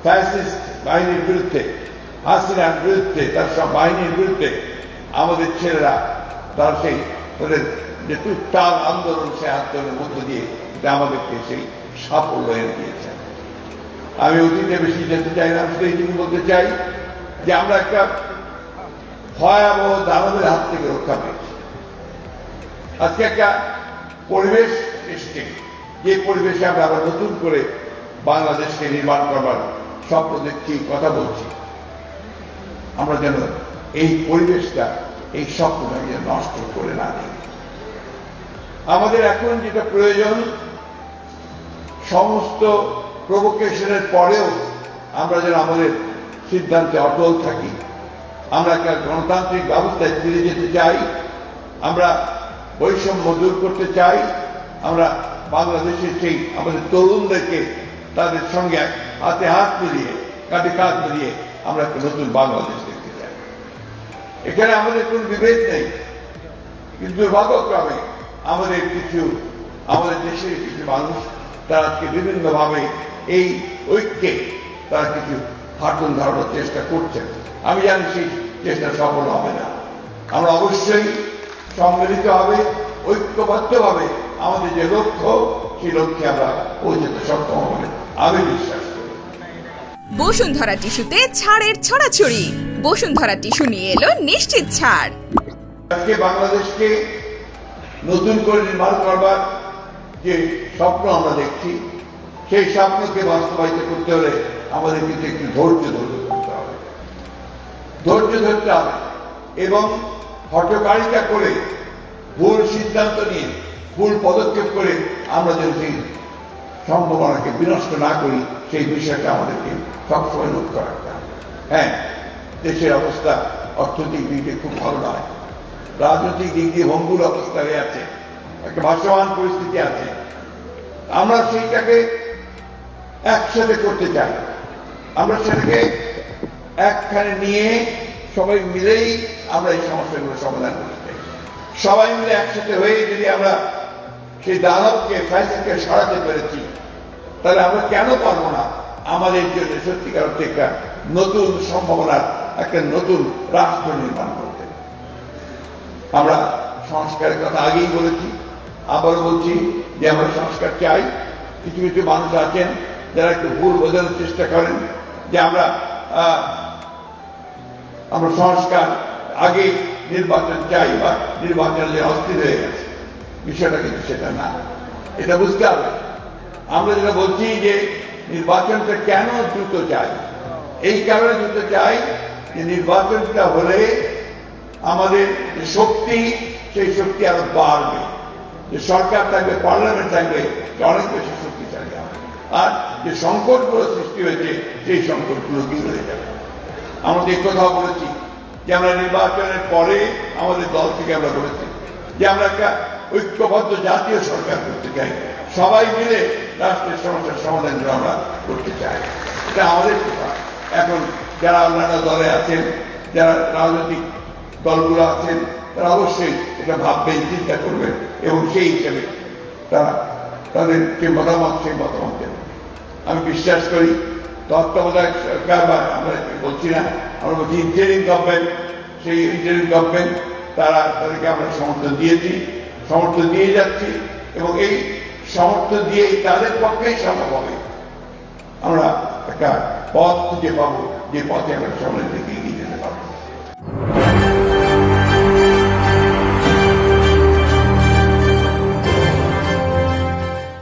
Fascist বাহিনীর বিরুদ্ধে, হাসিনার বিরুদ্ধে, তার সব বাহিনীর বিরুদ্ধে আমাদের ছেলেরা তার সেই তাদের যে তুত্তাল আন্দোলন, সেই আন্দোলনের মধ্য দিয়ে আমাদেরকে সেই সাফল্য এনে দিয়েছে। আমি অতীতে বেশি যেতে চাই না, শুধু এইটুকু বলতে চাই যে আমরা একটা ভয়াবহ দানবের হাত থেকে রক্ষা পেয়েছি। আজকে একটা পরিবেশ সৃষ্টি, যে পরিবেশে আমরা আবার নতুন করে বাংলাদেশকে নির্মাণ করবার স্বপ্ন দেখছি, কথা বলছি, আমরা যেন এই পরিবেশটা, এই স্বপ্নটাকে নষ্ট করে না দিই। আমাদের এখন যেটা প্রয়োজন, সমস্ত প্রভোকেশনের পরেও আমরা যেন আমাদের সিদ্ধান্তে অটল থাকি। আমরা একটা গণতান্ত্রিক ব্যবস্থায় ফিরে যেতে চাই, আমরা বৈষম্য দূর করতে চাই, আমরা বাংলাদেশের সেই আমাদের তরুণদেরকে তাদের সঙ্গে হাতে হাত মিলিয়ে, কাঁধে কাঁধ মিলিয়ে আমরা একটা নতুন বাংলাদেশ দেখতে চাই। এখানে আমাদের কোন বিভেদ নেই, কিন্তু দুর্ভাগ্যক্রমে আমাদের দেশের কিছু মানুষ তারা আজকে বিভিন্নভাবে এই ঐক্যে তারা কিছু ফাটল ধরানোর চেষ্টা করছেন। আমি জানি সেই চেষ্টা সফল হবে না। আমরা অবশ্যই সম্মিলিতভাবে, ঐক্যবদ্ধভাবে আমাদের যে লক্ষ্য, সেই লক্ষ্যে আমরা পৌঁছতে সক্ষম হবে আমি বিশ্বাস করি। বসুন্ধরা টিস্যুতে ছাড়ের ছড়াছড়ি। বসুন্ধরা টিস্যু নিয়ে এলো নিশ্চিত ছাড়। আজকে বাংলাদেশকে নতুন করে নির্মাণ করবার যে স্বপ্ন আমরা দেখছি, সেই স্বপ্নকে বাস্তবায়িত করতে হলে আমাদের কিন্তু একটু ধৈর্য ধরতে হবে, এবং হঠকারিতা করে, ভুল সিদ্ধান্ত নিয়ে, ভুল পদক্ষেপ করে আমরা যেন সেই সম্ভাবনাকে বিনষ্ট না করি, সেই বিষয়টা আমাদেরকে সবসময় লক্ষ্য রাখতে হবে। হ্যাঁ, দেশের অবস্থা অর্থনৈতিক দিক দিয়ে খুব ভালো নয়, রাজনৈতিক দিক দিয়ে ভঙ্গুর অবস্থা হয়ে আছে, একটা ভাসমান পরিস্থিতি আছে। আমরা সেইটাকে একসাথে করতে চাই, আমরা সেটাকে একখানে নিয়ে সবাই মিলেই আমরা এই সমস্যাগুলো সমাধান করতে চাই। সবাই মিলে একসাথে হয়ে যদি আমরা সেই দানবকে, ফ্যাসিস্টকে সরাতে পেরেছি, তাহলে আমরা কেন পারবো না আমাদের জন্য সত্যিকার অর্থে একটা নতুন সম্ভাবনার, একটা নতুন রাষ্ট্র নির্মাণ করতে। আমরা সংস্কারের কথা আগেই বলেছি, আবারও বলছি যে আমরা সংস্কার চাই। কিছু কিছু মানুষ আছেন যারা একটু ভুল বোঝানোর চেষ্টা করেন যে আমরা সংস্কার আগে নির্বাচন চাই, বা নির্বাচনে অস্থির হয়ে গেছে। বিষয়টা কিন্তু সেটা না, এটা বুঝতে হবে। আমরা যেটা বলছি যে নির্বাচনটা কেন দ্রুত চাই, এই কারণে দ্রুত চাই যে নির্বাচনটা হলে আমাদের যে শক্তি, সেই শক্তি আরো বাড়বে, যে সরকার থাকবে, পার্লামেন্ট থাকবে, অনেক বেশি শক্তিশালী হবে, আর যে সংকটগুলো সৃষ্টি হয়েছে সেই সংকটগুলো দূর হয়ে যাবে। আমরা এই কথাও বলেছি যে আমরা নির্বাচনের পরে আমাদের দল থেকে আমরা বলেছি যে আমরা একটা ঐক্যবদ্ধ জাতীয় সরকার করতে চাই, সবাই মিলে রাষ্ট্রের সমস্যার সমাধান আমরা করতে চাই। এটা আমাদের কথা। এখন যারা অন্যান্য দলে আছেন, যারা রাজনৈতিক দলগুলো আছেন, তারা অবশ্যই এটা ভাববেন, চিন্তা করবেন, এবং সেই হিসেবে তারা তাদের যে মতামত, সেই মতামত দেবেন। আমি বিশ্বাস করি তত্ত্বাবধায়ক সরকার, বা আমরা বলছি না, আমরা বলছি ইন্টারিম গভর্নমেন্ট, সেই ইন্টারিম গভর্নমেন্ট তাদেরকে আমরা সমর্থন দিয়েছি, সমর্থন দিয়ে যাচ্ছি, এবং এই সমর্থন দিয়ে তাদের পক্ষেই সম্ভব হবে আমরা একটা পথ খুঁজে পাবো, যে পথে আমরা সামনের দিকে এগিয়ে যেতে পারবো।